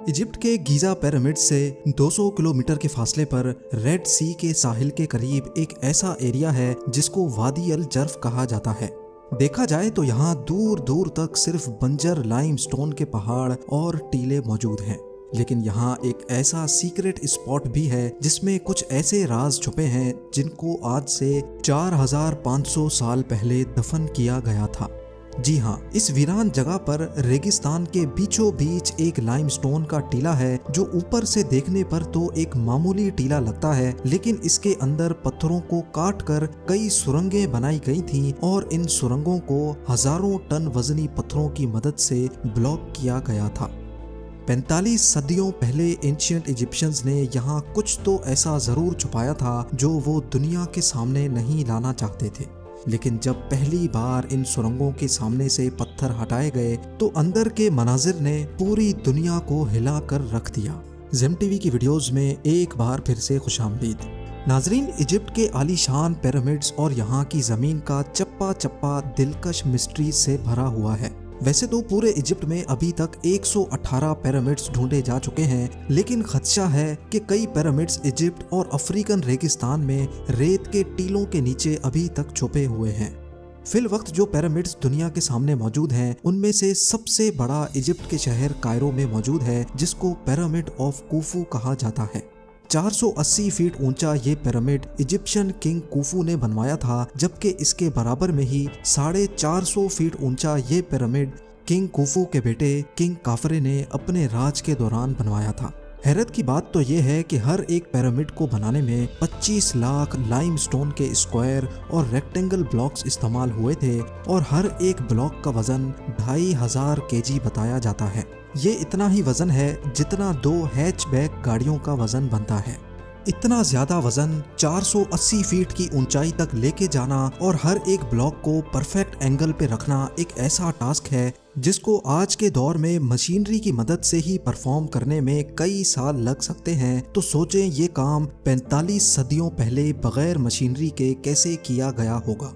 Egypt के Giza pyramid से 200 kilometre के फासले पर रेड सी के साहिल के करीब एक ऐसा एरिया है जिसको वादी अल जर्फ कहा जाता है। देखा जाए तो यहाँ दूर दूर तक सिर्फ बंजर लाइमस्टोन के पहाड़ और टीले मौजूद हैं, लेकिन यहाँ एक ऐसा सीक्रेट स्पॉट भी है जिसमें कुछ ऐसे राज छुपे हैं जिनको आज से 4500 साल पहले दफन किया गया था। जी हाँ, इस वीरान जगह पर रेगिस्तान के बीचों बीच एक लाइमस्टोन का टीला है जो ऊपर से देखने पर तो एक मामूली टीला लगता है, लेकिन इसके अंदर पत्थरों को काट कर कई सुरंगें बनाई गई थीं और इन सुरंगों को हजारों टन वजनी पत्थरों की मदद से ब्लॉक किया गया था। 45 सदियों पहले एंशिएंट इजिप्शियंस ने यहाँ कुछ तो ऐसा जरूर छुपाया था जो वो दुनिया के सामने नहीं लाना चाहते थे, लेकिन जब पहली बार इन सुरंगों के सामने से पत्थर हटाए गए तो अंदर के मनाजिर ने पूरी दुनिया को हिला कर रख दिया। ज़ेम टीवी की वीडियोस में एक बार फिर से खुशामदीद। नाजरीन, इजिप्ट के आलीशान पिरामिड्स और यहाँ की जमीन का चप्पा चप्पा दिलकश मिस्ट्री से भरा हुआ है। वैसे तो पूरे इजिप्ट में अभी तक 118 पिरामिड्स ढूंढे जा चुके हैं, लेकिन खदशा है कि कई पिरामिड्स इजिप्ट और अफ्रीकन रेगिस्तान में रेत के टीलों के नीचे अभी तक छुपे हुए हैं। फिल वक्त जो पिरामिड्स दुनिया के सामने मौजूद हैं, उनमें से सबसे बड़ा इजिप्ट के शहर कायरो में मौजूद है, जिसको पिरामिड ऑफ कुफू कहा जाता है। 480 फीट ऊंचा ये पिरामिड इजिप्शियन किंग कुफू ने बनवाया था, जबकि इसके बराबर में ही 450 फीट ऊंचा ये पिरामिड किंग कुफू के बेटे किंग काफरे ने अपने राज के दौरान बनवाया था। हैरत की बात तो ये है कि हर एक पिरामिड को बनाने में 25 लाख लाइमस्टोन के स्क्वायर और रेक्टेंगल ब्लॉक्स इस्तेमाल हुए थे और हर एक ब्लॉक का वजन 2500 केजी बताया जाता है। ये इतना ही वजन है जितना 2 हैचबैक गाड़ियों का वजन बनता है। इतना ज्यादा वजन 480 फीट की ऊंचाई तक लेके जाना और हर एक ब्लॉक को परफेक्ट एंगल पे रखना एक ऐसा टास्क है जिसको आज के दौर में मशीनरी की मदद से ही परफॉर्म करने में कई साल लग सकते हैं। तो सोचें ये काम 45 सदियों पहले बगैर मशीनरी के कैसे किया गया होगा।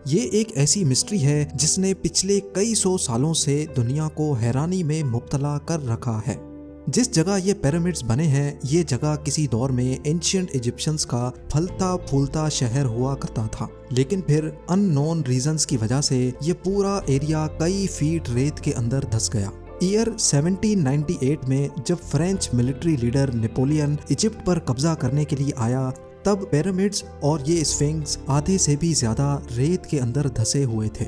ये एक ऐसी मिस्ट्री है जिसने पिछले कई सौ सालों से दुनिया को हैरानी में मुब्तला कर रखा है। जिस जगह ये पिरामिड्स बने हैं, ये जगह किसी दौर में एंशिएंट इजिप्शियंस का फलता फूलता शहर हुआ करता था, लेकिन फिर अननोन रीजंस की वजह से ये पूरा एरिया कई फीट रेत के अंदर धंस गया। ईयर 1798 में जब French military leader Napoleon Egypt पर कब्जा करने के लिए आया, तब पिरामिड्स और ये स्फिंक्स आधे से भी ज्यादा रेत के अंदर धंसे हुए थे।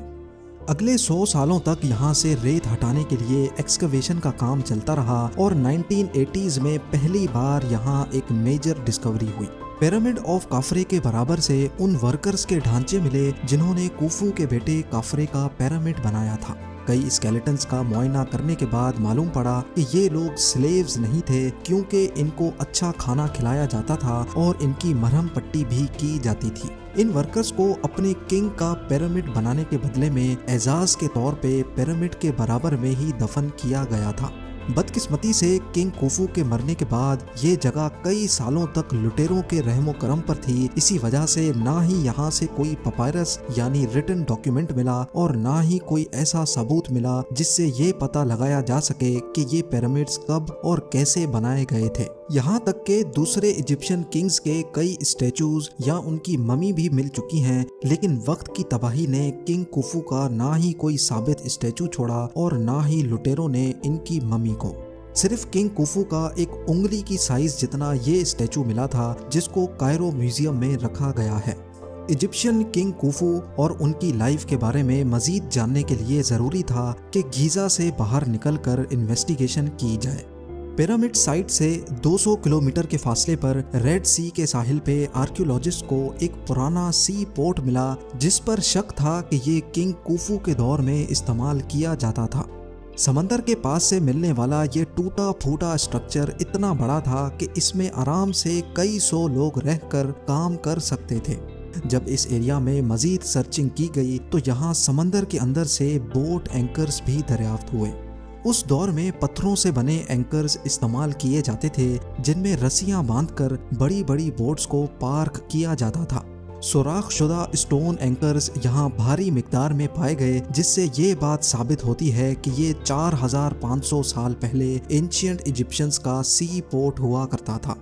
अगले 100 सालों तक यहाँ से रेत हटाने के लिए एक्सकवेशन का काम चलता रहा और 1980s में पहली बार यहाँ एक मेजर डिस्कवरी हुई। पिरामिड ऑफ काफरे के बराबर से उन वर्कर्स के ढांचे मिले जिन्होंने कुफू के बेटे काफरे का पिरामिड बनाया था। कई स्केलेटन्स का मुआयना करने के बाद मालूम पड़ा कि ये लोग स्लेव्स नहीं थे, क्योंकि इनको अच्छा खाना खिलाया जाता था और इनकी मरहम पट्टी भी की जाती थी। इन वर्कर्स को अपने किंग का पिरामिड बनाने के बदले में एजाज के तौर पे पिरामिड के बराबर में ही दफन किया गया था। बदकिस्मती से किंग कुफू के मरने के बाद ये जगह कई सालों तक लुटेरों के रहमो करम पर थी। इसी वजह से ना ही यहाँ से कोई पपायरस यानी रिटन डॉक्यूमेंट मिला और ना ही कोई ऐसा सबूत मिला जिससे ये पता लगाया जा सके कि ये पिरामिड्स कब और कैसे बनाए गए थे। यहाँ तक के दूसरे इजिप्शियन किंग्स के कई स्टैचूज या उनकी ममी भी मिल चुकी हैं, लेकिन वक्त की तबाही ने किंग कुफू का ना ही कोई साबित स्टैचू छोड़ा और ना ही लुटेरों ने इनकी ममी को। सिर्फ किंग कुफू का एक उंगली की साइज जितना ये स्टैचू मिला था, जिसको कायरो म्यूजियम में रखा गया है। इजिप्शियन किंग कुफू और उनकी लाइफ के बारे में मजीद जानने के लिए जरूरी था कि गीजा से बाहर निकलकर इन्वेस्टिगेशन की जाए। पिरामिड साइट से 200 किलोमीटर के फासले पर रेड सी के साहिल पे आर्कियोलॉजिस्ट को एक पुराना सी पोर्ट मिला, जिस पर शक था कि ये किंग कुफू के दौर में इस्तेमाल किया जाता था। समंदर के पास से मिलने वाला ये टूटा फूटा स्ट्रक्चर इतना बड़ा था कि इसमें आराम से कई सौ लोग रहकर काम कर सकते थे। जब इस एरिया में मजीद सर्चिंग की गई तो यहाँ समंदर के अंदर से बोट एंकर्स भी दरियाफ्त हुए। उस दौर में पत्थरों से बने एंकर्स इस्तेमाल किए जाते थे, जिनमें रस्सियां बांधकर बड़ी बड़ी बोट्स को पार्क किया जाता था। सुराखशुदा स्टोन एंकर्स यहाँ भारी मिकदार में पाए गए, जिससे ये बात साबित होती है कि ये 4500 साल पहले एंशिएंट इजिप्शियंस का सी पोर्ट हुआ करता था।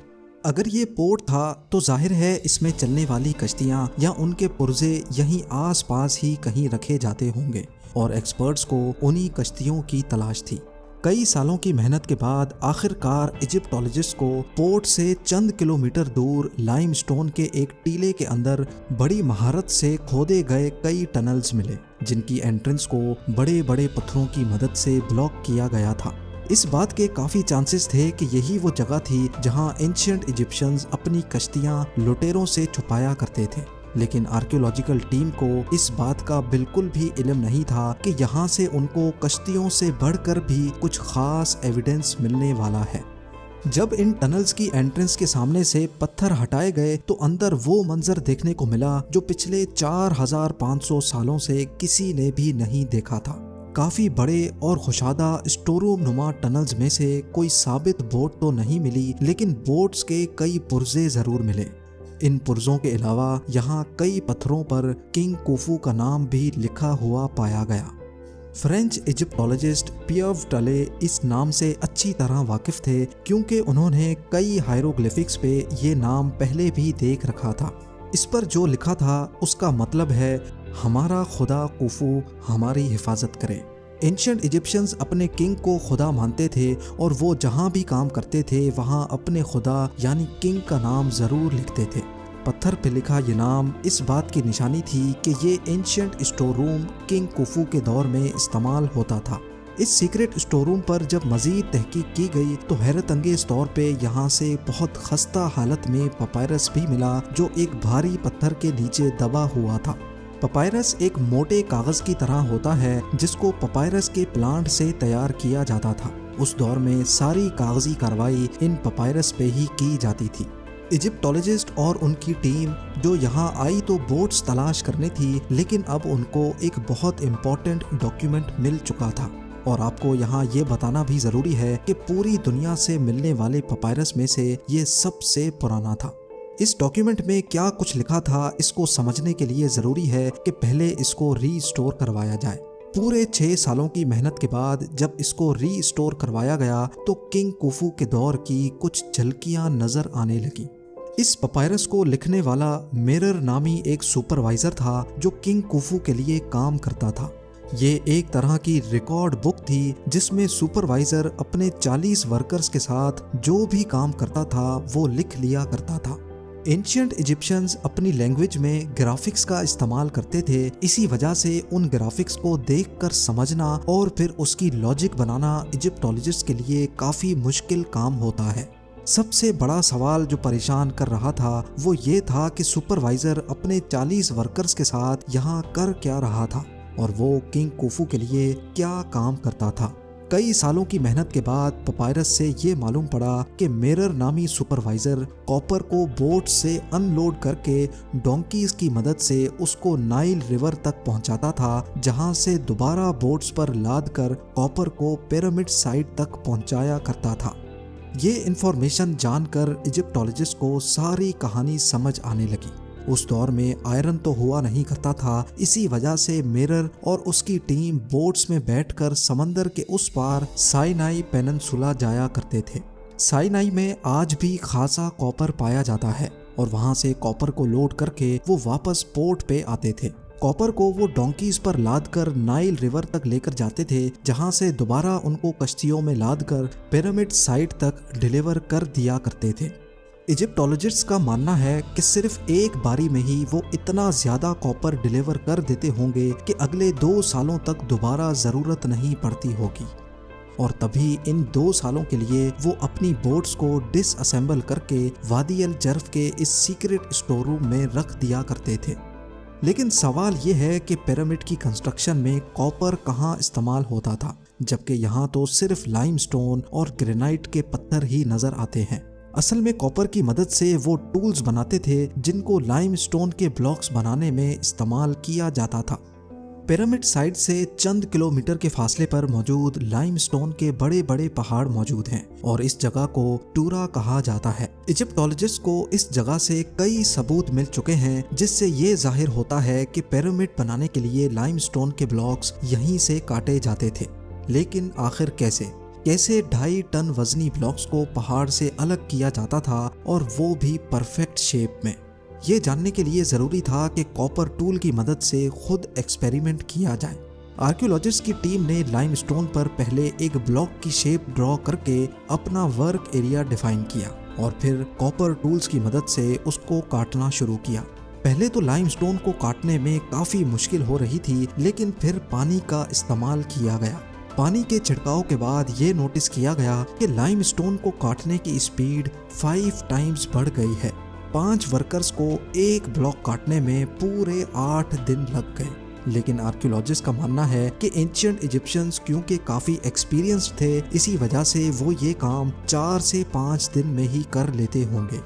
अगर ये पोर्ट था तो जाहिर है इसमें चलने वाली कश्तियाँ या उनके पुर्जे यहीं आसपास ही कहीं रखे जाते होंगे और एक्सपर्ट्स को उन्हीं कश्तियों की तलाश थी। कई सालों की मेहनत के बाद आखिरकार इजिप्टोलॉजिस्ट को पोर्ट से चंद किलोमीटर दूर लाइमस्टोन के एक टीले के अंदर बड़ी महारत से खोदे गए कई टनल्स मिले, जिनकी एंट्रेंस को बड़े बड़े पत्थरों की मदद से ब्लॉक किया गया था। इस बात के काफ़ी चांसेस थे कि यही वो जगह थी जहां एंशिएंट इजिप्शियंस अपनी कश्तियां लुटेरों से छुपाया करते थे, लेकिन आर्कियोलॉजिकल टीम को इस बात का बिल्कुल भी इल्म नहीं था कि यहाँ से उनको कश्तियों से बढ़कर भी कुछ खास एविडेंस मिलने वाला है। जब इन टनल्स की एंट्रेंस के सामने से पत्थर हटाए गए तो अंदर वो मंजर देखने को मिला जो पिछले 4500 सालों से किसी ने भी नहीं देखा था। काफी बड़े और खुशादा स्टोररूम नुमा टनल्स में से कोई साबित बोट तो नहीं मिली, लेकिन बोट्स के कई पुर्जे जरूर मिले। इन पुर्जों के अलावा यहाँ कई पत्थरों पर किंग कुफू का नाम भी लिखा हुआ पाया गया। फ्रेंच इजिप्टोलॉजिस्ट पियर्व टले इस नाम से अच्छी तरह वाकिफ थे, क्योंकि उन्होंने कई हायरोग्लिफिक्स पे ये नाम पहले भी देख रखा था। इस पर जो लिखा था उसका मतलब है हमारा खुदा कुफू हमारी हिफाजत करे। एंशिएंट इजिप्शियंस अपने किंग को खुदा मानते थे और वो जहाँ भी काम करते थे वहाँ अपने खुदा यानी किंग का नाम ज़रूर लिखते थे। पत्थर पे लिखा ये नाम इस बात की निशानी थी कि ये एंशिएंट स्टोर रूम किंग कुफू के दौर में इस्तेमाल होता था। इस सीक्रेट स्टोर रूम पर जब मज़ीद तहकीक की गई तो हैरत अंगेज तौर पे यहाँ से बहुत खस्ता हालत में पपायरस भी मिला, जो एक भारी पत्थर के नीचे दबा हुआ था। पपायरस एक मोटे कागज की तरह होता है जिसको पपायरस के प्लांट से तैयार किया जाता था। उस दौर में सारी कागजी कार्रवाई इन पपायरस पे ही की जाती थी। इजिप्टोलॉजिस्ट और उनकी टीम जो यहाँ आई तो बोट्स तलाश करने थी, लेकिन अब उनको एक बहुत इम्पोर्टेंट डॉक्यूमेंट मिल चुका था। और आपको यहाँ ये बताना भी ज़रूरी है कि पूरी दुनिया से मिलने वाले पपायरस में से ये सबसे पुराना था। इस डॉक्यूमेंट में क्या कुछ लिखा था इसको समझने के लिए ज़रूरी है कि पहले इसको रीस्टोर करवाया जाए। पूरे 6 सालों की मेहनत के बाद जब इसको रीस्टोर करवाया गया तो किंग कुफू के दौर की कुछ झलकियाँ नज़र आने लगी। इस पपायरस को लिखने वाला मिरर नामी एक सुपरवाइजर था जो किंग कुफू के लिए काम करता था। ये एक तरह की रिकॉर्ड बुक थी जिसमें सुपरवाइजर अपने 40 वर्कर्स के साथ जो भी काम करता था वो लिख लिया करता था। एंशिएंट इजिप्शियंस अपनी लैंग्वेज में ग्राफिक्स का इस्तेमाल करते थे, इसी वजह से उन ग्राफिक्स को देखकर समझना और फिर उसकी लॉजिक बनाना इजिप्टोलॉजिस्ट के लिए काफ़ी मुश्किल काम होता है। सबसे बड़ा सवाल जो परेशान कर रहा था वो ये था कि सुपरवाइजर अपने 40 वर्कर्स के साथ यहाँ कर क्या रहा था और वो किंग कुफू के लिए क्या काम करता था। कई सालों की मेहनत के बाद पपायरस से ये मालूम पड़ा कि मिरर नामी सुपरवाइजर कॉपर को बोट से अनलोड करके डोंकीज की मदद से उसको नाइल रिवर तक पहुंचाता था, जहां से दोबारा बोट्स पर लाद कर कॉपर को पिरामिड साइट तक पहुंचाया करता था। ये इंफॉर्मेशन जानकर इजिप्टोलॉजिस्ट को सारी कहानी समझ आने लगी। उस दौर में आयरन तो हुआ नहीं करता था, इसी वजह से मिरर और उसकी टीम बोट्स में बैठकर समंदर के उस पार साइनाई पेनिनसुला जाया करते थे। साइनाई में आज भी खासा कॉपर पाया जाता है और वहां से कॉपर को लोड करके वो वापस पोर्ट पे आते थे। कॉपर को वो डोंकीज पर लाद कर नाइल रिवर तक लेकर जाते थे, जहां से दोबारा उनको कश्तियों में लाद कर पिरामिड साइट तक डिलीवर कर दिया करते थे। इजिप्टोलॉजिस्ट्स का मानना है कि सिर्फ एक बारी में ही वो इतना ज्यादा कॉपर डिलीवर कर देते होंगे कि अगले 2 सालों तक दोबारा जरूरत नहीं पड़ती होगी, और तभी इन 2 सालों के लिए वो अपनी बोट्स को डिसअसेंबल करके वादी अल जर्फ के इस सीक्रेट स्टोर रूम में रख दिया करते थे। लेकिन सवाल ये है कि पिरामिड की कंस्ट्रक्शन में कॉपर कहाँ इस्तेमाल होता था, जबकि यहाँ तो सिर्फ लाइमस्टोन और ग्रेनाइट के पत्थर ही नजर आते हैं। असल में कॉपर की मदद से वो टूल्स बनाते थे जिनको लाइमस्टोन के ब्लॉक्स बनाने में इस्तेमाल किया जाता था। पिरामिड साइट से चंद किलोमीटर के फासले पर मौजूद लाइमस्टोन के बड़े बड़े पहाड़ मौजूद हैं और इस जगह को टूरा कहा जाता है। इजिप्टोलॉजिस्ट को इस जगह से कई सबूत मिल चुके हैं जिससे ये जाहिर होता है कि पिरामिड बनाने के लिए लाइमस्टोन के ब्लॉक्स यहीं से काटे जाते थे। लेकिन आखिर कैसे 2.5 टन वजनी ब्लॉक्स को पहाड़ से अलग किया जाता था और वो भी परफेक्ट शेप में? ये जानने के लिए जरूरी था कि कॉपर टूल की मदद से खुद एक्सपेरिमेंट किया जाए। आर्कियोलॉजिस्ट की टीम ने लाइमस्टोन पर पहले एक ब्लॉक की शेप ड्रॉ करके अपना वर्क एरिया डिफाइन किया और फिर कॉपर टूल्स की मदद से उसको काटना शुरू किया। पहले तो लाइमस्टोन को काटने में काफी मुश्किल हो रही थी, लेकिन फिर पानी का इस्तेमाल किया गया। पानी के छिड़काव के बाद ये नोटिस किया गया कि लाइमस्टोन को काटने की स्पीड 5 टाइम्स बढ़ गई है। 5 वर्कर्स को एक ब्लॉक काटने में पूरे 8 दिन लग गए। लेकिन आर्कियोलॉजिस्ट का मानना है कि एंशिएंट इजिप्शियंस क्योंकि काफी एक्सपीरियंस्ड थे, इसी वजह से वो ये काम 4 से 5 दिन में ही कर लेते होंगे।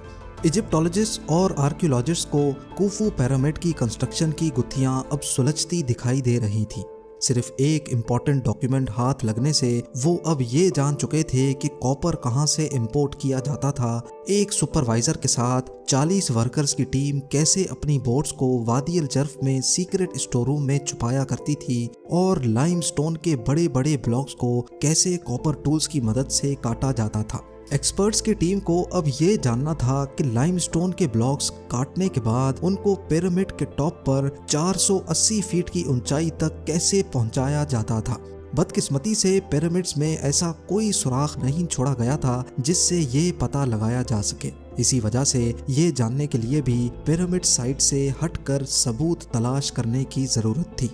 इजिप्टोलॉजिस्ट और आर्कियोलॉजिस्ट को कुफू पिरामिड की कंस्ट्रक्शन की गुत्थियां अब सुलझती दिखाई दे रही थी। सिर्फ एक इम्पोर्टेंट डॉक्यूमेंट हाथ लगने से वो अब ये जान चुके थे कि कॉपर कहाँ से इंपोर्ट किया जाता था। एक सुपरवाइजर के साथ 40 वर्कर्स की टीम कैसे अपनी बोट्स को वादी अल जर्फ में सीक्रेट स्टोर रूम में छुपाया करती थी और लाइमस्टोन के बड़े बड़े ब्लॉक्स को कैसे कॉपर टूल्स की मदद से काटा जाता था। एक्सपर्ट्स की टीम को अब ये जानना था कि लाइमस्टोन के ब्लॉक्स काटने के बाद उनको पिरामिड के टॉप पर 480 फीट की ऊंचाई तक कैसे पहुंचाया जाता था। बदकिस्मती से पिरामिड्स में ऐसा कोई सुराख नहीं छोड़ा गया था जिससे ये पता लगाया जा सके। इसी वजह से ये जानने के लिए भी पिरामिड साइट से हटकर सबूत तलाश करने की जरूरत थी।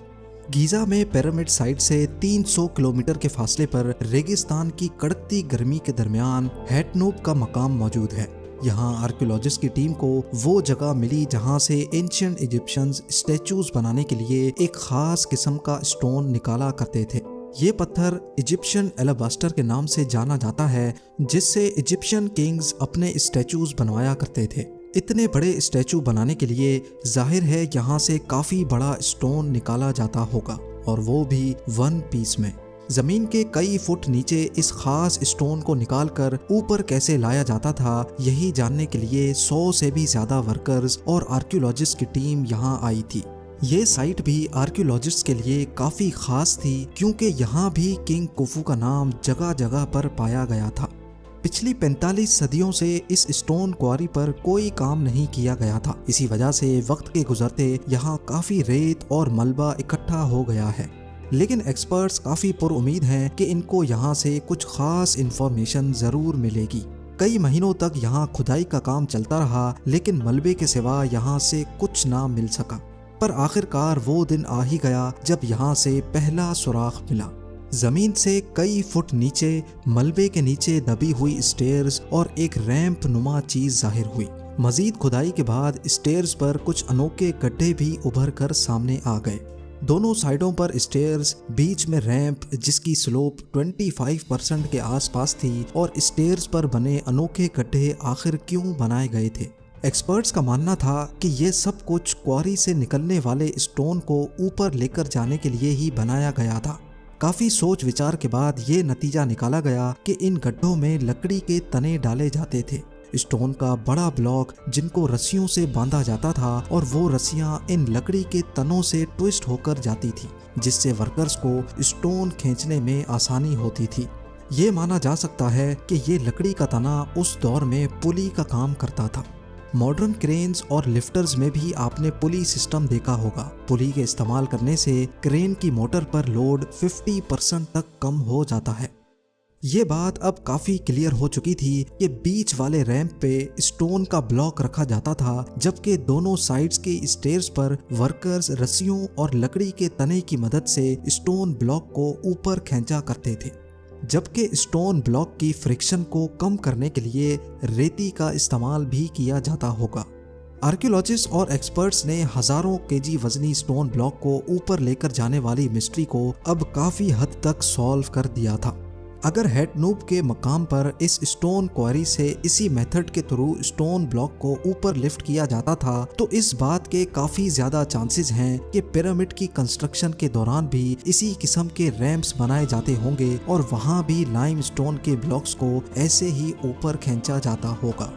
गीजा में पिरामिड साइट से 300 किलोमीटर के फासले पर रेगिस्तान की कड़कती गर्मी के दरमियान हैटनूब का मकाम मौजूद है। यहाँ आर्कियोलॉजिस्ट की टीम को वो जगह मिली जहाँ से एंशिएंट इजिप्शियंस स्टैचूज बनाने के लिए एक खास किस्म का स्टोन निकाला करते थे। ये पत्थर इजिप्शियन एलाबास्टर के नाम से जाना जाता है, जिससे इजिप्शियन किंग्स अपने स्टैचूज बनवाया करते थे। इतने बड़े स्टैचू बनाने के लिए जाहिर है यहाँ से काफी बड़ा स्टोन निकाला जाता होगा, और वो भी 1 पीस में। जमीन के कई फुट नीचे इस खास स्टोन को निकालकर ऊपर कैसे लाया जाता था, यही जानने के लिए 100 से भी ज्यादा वर्कर्स और आर्कियोलॉजिस्ट की टीम यहाँ आई थी। ये साइट भी आर्कियोलॉजिस्ट के लिए काफी खास थी क्योंकि यहाँ भी किंग कुफू का नाम जगह जगह पर पाया गया था। पिछली 45 सदियों से इस स्टोन क्वारी पर कोई काम नहीं किया गया था। इसी वजह से वक्त के गुजरते यहाँ काफी रेत और मलबा इकट्ठा हो गया है। लेकिन एक्सपर्ट्स काफी पुरुमीद हैं कि इनको यहाँ से कुछ खास इंफॉर्मेशन जरूर मिलेगी। कई महीनों तक यहाँ खुदाई का काम चलता रहा, लेकिन मलबे के सिवा यहाँ से कुछ ना मिल सका। पर आखिरकार वो दिन आ ही गया जब यहाँ से पहला सुराख मिला। जमीन से कई फुट नीचे मलबे के नीचे दबी हुई स्टेयर्स और एक रैंप नुमा चीज जाहिर हुई। मजीद खुदाई के बाद स्टेयर्स पर कुछ अनोखे गड्ढे भी उभर कर सामने आ गए। दोनों साइडों पर स्टेयर्स, बीच में रैंप जिसकी स्लोप 25% के आसपास थी, और स्टेयर्स पर बने अनोखे गड्ढे आखिर क्यों बनाए गए थे। एक्सपर्ट्स का मानना था कि ये सब कुछ क्वारी से निकलने वाले स्टोन को ऊपर लेकर जाने के लिए ही बनाया गया था। काफी सोच विचार के बाद ये नतीजा निकाला गया कि इन गड्ढों में लकड़ी के तने डाले जाते थे। स्टोन का बड़ा ब्लॉक जिनको रस्सियों से बांधा जाता था, और वो रस्सियां इन लकड़ी के तनों से ट्विस्ट होकर जाती थी, जिससे वर्कर्स को स्टोन खींचने में आसानी होती थी। ये माना जा सकता है कि ये लकड़ी का तना उस दौर में पुली का काम करता था। मॉडर्न क्रेन्स और लिफ्टर्स में भी आपने पुली सिस्टम देखा होगा। पुली के इस्तेमाल करने से क्रेन की मोटर पर लोड 50% तक कम हो जाता है। ये बात अब काफी क्लियर हो चुकी थी कि बीच वाले रैंप पे स्टोन का ब्लॉक रखा जाता था, जबकि दोनों साइड्स के स्टेयर्स पर वर्कर्स रस्सियों और लकड़ी के तने की मदद से स्टोन ब्लॉक को ऊपर खींचा करते थे। जबकि स्टोन ब्लॉक की फ्रिक्शन को कम करने के लिए रेती का इस्तेमाल भी किया जाता होगा। आर्कियोलॉजिस्ट और एक्सपर्ट्स ने हजारों केजी वजनी स्टोन ब्लॉक को ऊपर लेकर जाने वाली मिस्ट्री को अब काफी हद तक सॉल्व कर दिया था। अगर हेटनूप के मकाम पर इस स्टोन क्वारी से इसी मेथड के थ्रू स्टोन ब्लॉक को ऊपर लिफ्ट किया जाता था तो इस बात के काफी ज्यादा चांसेस हैं कि पिरामिड की कंस्ट्रक्शन के दौरान भी इसी किस्म के रैंप्स बनाए जाते होंगे और वहां भी लाइमस्टोन के ब्लॉक्स को ऐसे ही ऊपर खींचा जाता होगा।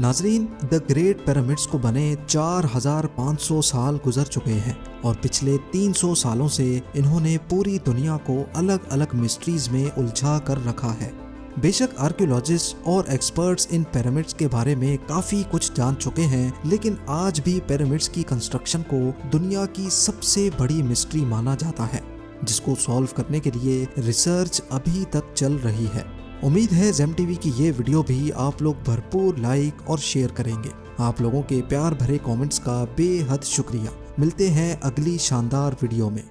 नाजरीन, द ग्रेट पिरामिड्स को बने 4500 साल गुजर चुके हैं और पिछले 300 सालों से इन्होंने पूरी दुनिया को अलग अलग मिस्ट्रीज में उलझा कर रखा है। बेशक आर्कियोलॉजिस्ट और एक्सपर्ट्स इन पिरामिड्स के बारे में काफी कुछ जान चुके हैं, लेकिन आज भी पिरामिड्स की कंस्ट्रक्शन को दुनिया की सबसे बड़ी मिस्ट्री माना जाता है, जिसको सॉल्व करने के लिए रिसर्च अभी तक चल रही है। उम्मीद है जेम टीवी की ये वीडियो भी आप लोग भरपूर लाइक और शेयर करेंगे। आप लोगों के प्यार भरे कमेंट्स का बेहद शुक्रिया। मिलते हैं अगली शानदार वीडियो में।